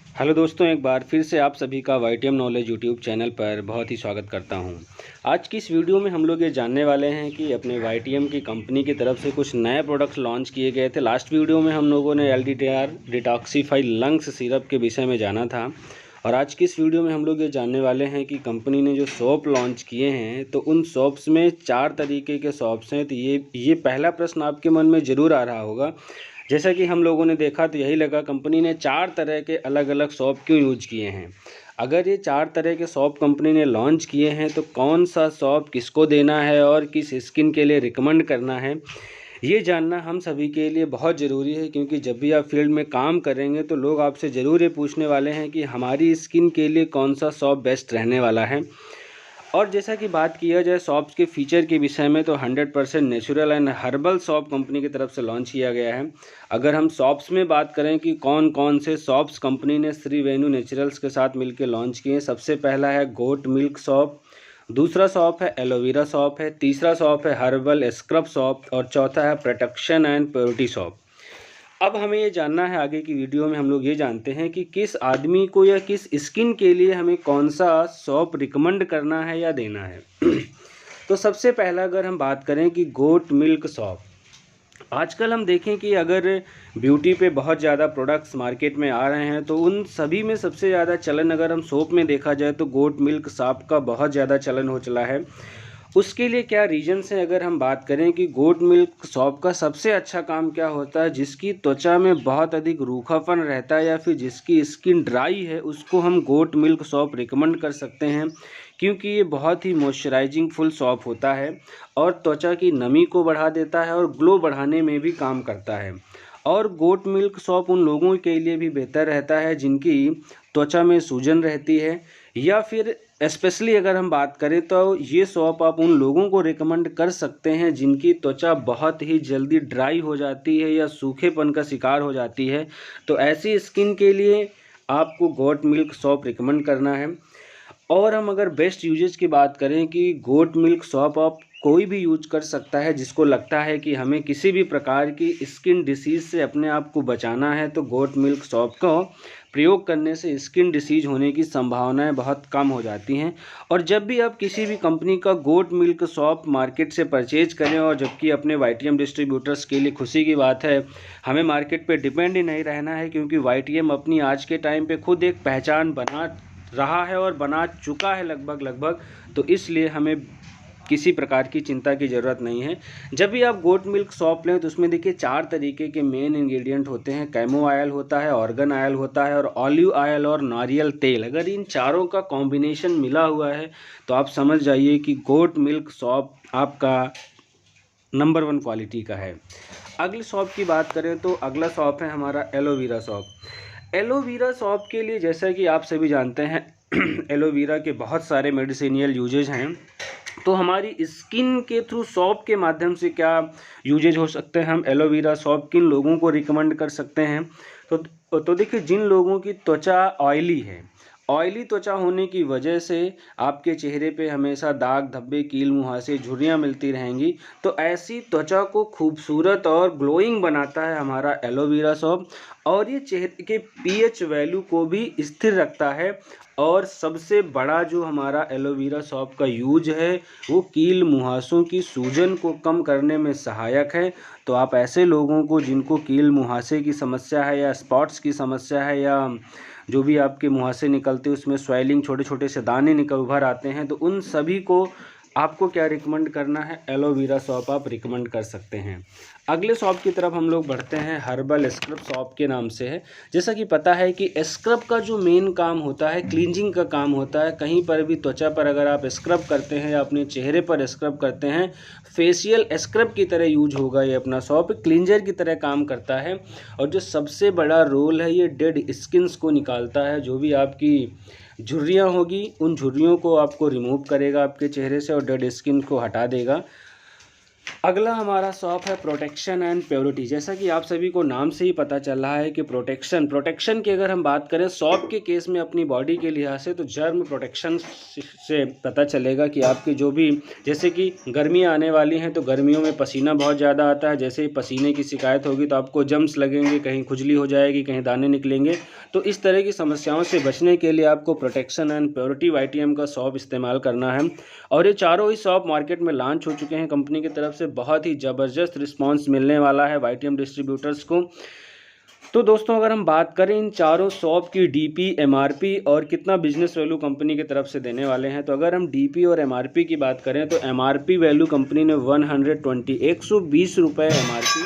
Hello दोस्तों, एक बार फिर से आप सभी का वाईटीएम नॉलेज यूट्यूब चैनल पर बहुत ही स्वागत करता हूं। आज की इस वीडियो में हम लोग ये जानने वाले हैं कि अपने वाईटीएम की कंपनी की तरफ से कुछ नए प्रोडक्ट्स लॉन्च किए गए थे। लास्ट वीडियो में हम लोगों ने LDTR डिटॉक्सीफाई लंग्स सिरप के विषय में जाना था और आज की इस वीडियो में हम लोग ये जानने वाले हैं कि कंपनी ने जो सोप लॉन्च किए हैं तो उन सोप्स में 4 तरीके के सोप्स हैं। तो ये पहला प्रश्न आपके मन में ज़रूर आ रहा होगा। जैसा कि हम लोगों ने देखा तो यही लगा कंपनी ने 4 तरह के अलग अलग सॉप क्यों यूज किए हैं। अगर ये 4 तरह के सॉप कंपनी ने लॉन्च किए हैं तो कौन सा सॉप किसको देना है और किस स्किन के लिए रिकमेंड करना है, ये जानना हम सभी के लिए बहुत ज़रूरी है। क्योंकि जब भी आप फील्ड में काम करेंगे तो लोग आपसे ज़रूर ये पूछने वाले हैं कि हमारी स्किन के लिए कौन सा सॉप बेस्ट रहने वाला है। और जैसा कि बात किया जाए सॉप्स के फीचर के विषय में तो 100% natural and herbal shop company की तरफ से लॉन्च किया गया है। अगर हम सॉप्स में बात करें कि कौन कौन से सॉप्स कंपनी ने श्री वेणु नेचुरल्स के साथ मिलकर लॉन्च किए, सबसे पहला है गोट मिल्क सॉप, दूसरा सॉप है एलोवेरा सॉप है, तीसरा सॉप है हर्बल स्क्रब सॉप और चौथा है प्रोटेक्शन एंड प्योरिटी सॉप। अब हमें ये जानना है, आगे की वीडियो में हम लोग ये जानते हैं कि किस आदमी को या किस स्किन के लिए हमें कौन सा सॉप रिकमेंड करना है या देना है। तो सबसे पहला अगर हम बात करें कि गोट मिल्क सॉप, आजकल हम देखें कि अगर ब्यूटी पे बहुत ज़्यादा प्रोडक्ट्स मार्केट में आ रहे हैं तो उन सभी में सबसे ज़्यादा चलन अगर हम सोप में देखा जाए तो गोट मिल्क सॉप का बहुत ज़्यादा चलन हो चला है। उसके लिए क्या रीजन्स हैं, अगर हम बात करें कि गोट मिल्क सॉप का सबसे अच्छा काम क्या होता है, जिसकी त्वचा में बहुत अधिक रूखापन रहता है या फिर जिसकी स्किन ड्राई है उसको हम गोट मिल्क सॉप रिकमेंड कर सकते हैं। क्योंकि ये बहुत ही मॉइस्चराइजिंग फुल सॉप होता है और त्वचा की नमी को बढ़ा देता है और ग्लो बढ़ाने में भी काम करता है। और गोट मिल्क सॉप उन लोगों के लिए भी बेहतर रहता है जिनकी त्वचा में सूजन रहती है, या फिर स्पेशली अगर हम बात करें तो ये सॉप आप उन लोगों को रिकमेंड कर सकते हैं जिनकी त्वचा बहुत ही जल्दी ड्राई हो जाती है या सूखेपन का शिकार हो जाती है। तो ऐसी स्किन के लिए आपको गोट मिल्क सॉप रिकमेंड करना है। और हम अगर बेस्ट यूजेज की बात करें कि गोट मिल्क सॉप आप कोई भी यूज कर सकता है जिसको लगता है कि हमें किसी भी प्रकार की स्किन डिसीज़ से अपने आप को बचाना है, तो गोट मिल्क सॉप को प्रयोग करने से स्किन डिसीज होने की संभावनाएं बहुत कम हो जाती हैं। और जब भी आप किसी भी कंपनी का गोट मिल्क सॉप मार्केट से परचेज करें, और जबकि अपने वाईटीएम डिस्ट्रीब्यूटर्स के लिए खुशी की बात है, हमें मार्केट पे डिपेंड ही नहीं रहना है, क्योंकि वाईटीएम अपनी आज के टाइम पे खुद एक पहचान बना रहा है और बना चुका है लगभग। तो इसलिए हमें किसी प्रकार की चिंता की ज़रूरत नहीं है। जब भी आप गोट मिल्क सॉप लें तो उसमें देखिए 4 तरीके के मेन इंग्रेडिएंट होते हैं। कैमो ऑयल होता है, ऑर्गन ऑयल होता है और ऑलिव ऑयल और नारियल तेल। अगर इन चारों का कॉम्बिनेशन मिला हुआ है तो आप समझ जाइए कि गोट मिल्क सॉप आपका नंबर 1 क्वालिटी का है। अगले सॉप की बात करें तो अगला सॉप है हमारा एलोवेरा सॉप। एलोवेरा सॉप के लिए जैसा कि आप सभी जानते हैं एलोवेरा के बहुत सारे मेडिसिनियल यूजेज हैं। तो हमारी स्किन के थ्रू सॉप के माध्यम से क्या यूजेज हो सकते हैं, हम एलोवेरा सॉप किन लोगों को रिकमेंड कर सकते हैं। तो देखिए, जिन लोगों की त्वचा ऑयली है, ऑयली त्वचा होने की वजह से आपके चेहरे पे हमेशा दाग धब्बे कील मुहासे झुर्रियाँ मिलती रहेंगी, तो ऐसी त्वचा को खूबसूरत और ग्लोइंग बनाता है हमारा एलोवेरा सॉप। और ये चेहरे के पीएच वैल्यू को भी स्थिर रखता है। और सबसे बड़ा जो हमारा एलोवेरा सॉप का यूज है वो कील मुहासों की सूजन को कम करने में सहायक है। तो आप ऐसे लोगों को जिनको कील मुहासे की समस्या है या स्पॉट्स की समस्या है या जो भी आपके मुहासे निकलते हैं उसमें स्वेलिंग, छोटे छोटे से दाने उभर आते हैं, तो उन सभी को आपको क्या रिकमेंड करना है, एलोवेरा सॉप आप रिकमेंड कर सकते हैं। अगले सॉप की तरफ हम लोग बढ़ते हैं, हर्बल स्क्रब सॉप के नाम से है। जैसा कि पता है कि स्क्रब का जो मेन काम होता है क्लींजिंग का काम होता है। कहीं पर भी त्वचा पर अगर आप स्क्रब करते हैं या अपने चेहरे पर स्क्रब करते हैं, फेशियल स्क्रब की तरह यूज होगा ये अपना सॉप, क्लींजर की तरह काम करता है। और जो सबसे बड़ा रोल है, ये डेड स्किन्स को निकालता है। जो भी आपकी झुर्रियाँ होगी उन झुर्रियों को आपको रिमूव करेगा आपके चेहरे से और डेड स्किन को हटा देगा। अगला हमारा शॉप है प्रोटेक्शन एंड प्योरिटी। जैसा कि आप सभी को नाम से ही पता चल रहा है कि प्रोटेक्शन की अगर हम बात करें शॉप के केस में अपनी बॉडी के लिहाज से, तो जर्म प्रोटेक्शन से पता चलेगा कि आपकी जो भी, जैसे कि गर्मियाँ आने वाली हैं तो गर्मियों में पसीना बहुत ज़्यादा आता है। जैसे ही पसीने की शिकायत होगी तो आपको जम्स लगेंगे, कहीं खुजली हो जाएगी, कहीं दाने निकलेंगे। तो इस तरह की समस्याओं से बचने के लिए आपको प्रोटेक्शन एंड प्योरिटी वाईटीएम का शॉप इस्तेमाल करना है। और ये चारों ही शॉप मार्केट में लॉन्च हो चुके हैं कंपनी की तरफ से। बहुत ही ज़बरदस्त रिस्पांस मिलने वाला है वाईटीएम डिस्ट्रीब्यूटर्स को। तो दोस्तों अगर हम बात करें इन चारों शॉप की डीपी, एमआरपी और कितना बिजनेस वैल्यू कंपनी की तरफ से देने वाले हैं, तो अगर हम डीपी और एमआरपी की बात करें तो एमआरपी वैल्यू कंपनी ने 120 रुपये एमआरपी।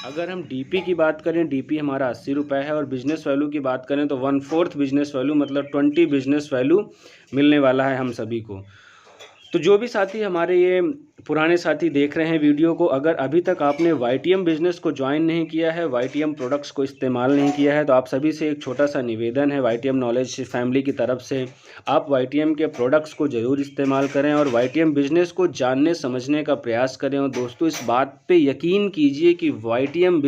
अगर हम डीपी की बात करें, डीपी हमारा 80 रुपये है। और बिजनेस वैल्यू की बात करें तो 1/4 बिजनेस वैल्यू, मतलब 20 बिजनेस वैल्यू मिलने वाला है हम सभी को। तो जो भी साथी हमारे ये पुराने साथी देख रहे हैं वीडियो को, अगर अभी तक आपने वाईटीएम बिज़नेस को ज्वाइन नहीं किया है, वाईटीएम प्रोडक्ट्स को इस्तेमाल नहीं किया है, तो आप सभी से एक छोटा सा निवेदन है वाईटीएम नॉलेज फैमिली की तरफ से, आप वाईटीएम के प्रोडक्ट्स को ज़रूर इस्तेमाल करें और वाईटीएम बिज़नेस को जानने समझने का प्रयास करें। और दोस्तों इस बात पे यकीन कीजिए कि वाईटीएम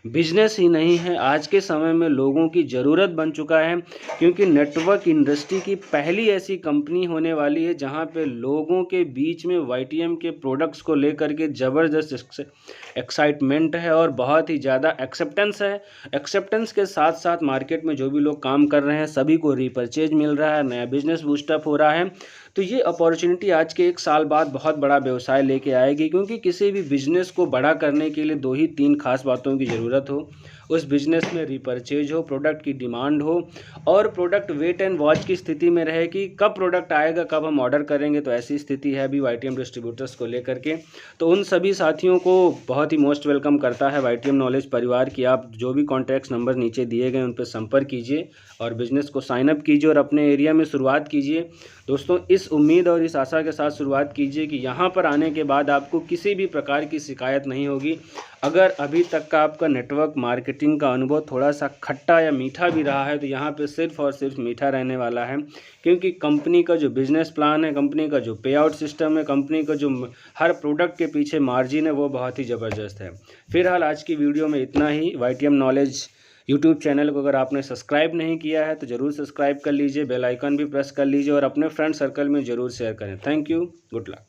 बिजनेस ही नहीं है, आज के समय में लोगों की ज़रूरत बन चुका है। क्योंकि नेटवर्क इंडस्ट्री की पहली ऐसी कंपनी होने वाली है जहां पे लोगों के बीच में वाईटीएम के प्रोडक्ट्स को लेकर के ज़बरदस्त एक्साइटमेंट है और बहुत ही ज़्यादा एक्सेप्टेंस है। एक्सेप्टेंस के साथ साथ मार्केट में जो भी लोग काम कर रहे हैं सभी को रीपरचेज मिल रहा है, नया बिजनेस बूस्टअप हो रहा है। तो ये अपॉर्चुनिटी आज के 1 साल बाद बहुत बड़ा व्यवसाय लेके आएगी। क्योंकि किसी भी बिजनेस को बड़ा करने के लिए 2 ही 3 खास बातों की ज़रूरत हो। उस बिज़नेस में रीपरचेज हो, प्रोडक्ट की डिमांड हो और प्रोडक्ट वेट एंड वॉच की स्थिति में रहे कि कब प्रोडक्ट आएगा, कब हम ऑर्डर करेंगे। तो ऐसी स्थिति है अभी वाईटीएम डिस्ट्रीब्यूटर्स को लेकर के। तो उन सभी साथियों को बहुत ही मोस्ट वेलकम करता है वाईटीएम नॉलेज परिवार की। आप जो भी कॉन्टैक्ट्स नंबर नीचे दिए गए उन पर संपर्क कीजिए और बिज़नेस को साइनअप कीजिए और अपने एरिया में शुरुआत कीजिए। दोस्तों इस उम्मीद और इस आशा के साथ शुरुआत कीजिए कि यहाँ पर आने के बाद आपको किसी भी प्रकार की शिकायत नहीं होगी। अगर अभी तक का आपका नेटवर्क मार्केटिंग का अनुभव थोड़ा सा खट्टा या मीठा भी रहा है, तो यहाँ पे सिर्फ और सिर्फ मीठा रहने वाला है। क्योंकि कंपनी का जो बिज़नेस प्लान है, कंपनी का जो पे आउट सिस्टम है, कंपनी का जो हर प्रोडक्ट के पीछे मार्जिन है, वो बहुत ही ज़बरदस्त है। फिलहाल आज की वीडियो में इतना ही। वाईटीएम नॉलेज यूट्यूब चैनल को अगर आपने सब्सक्राइब नहीं किया है तो ज़रूर सब्सक्राइब कर लीजिए, बेल आइकन भी प्रेस कर लीजिए और अपने फ्रेंड सर्कल में ज़रूर शेयर करें। Thank you, good luck.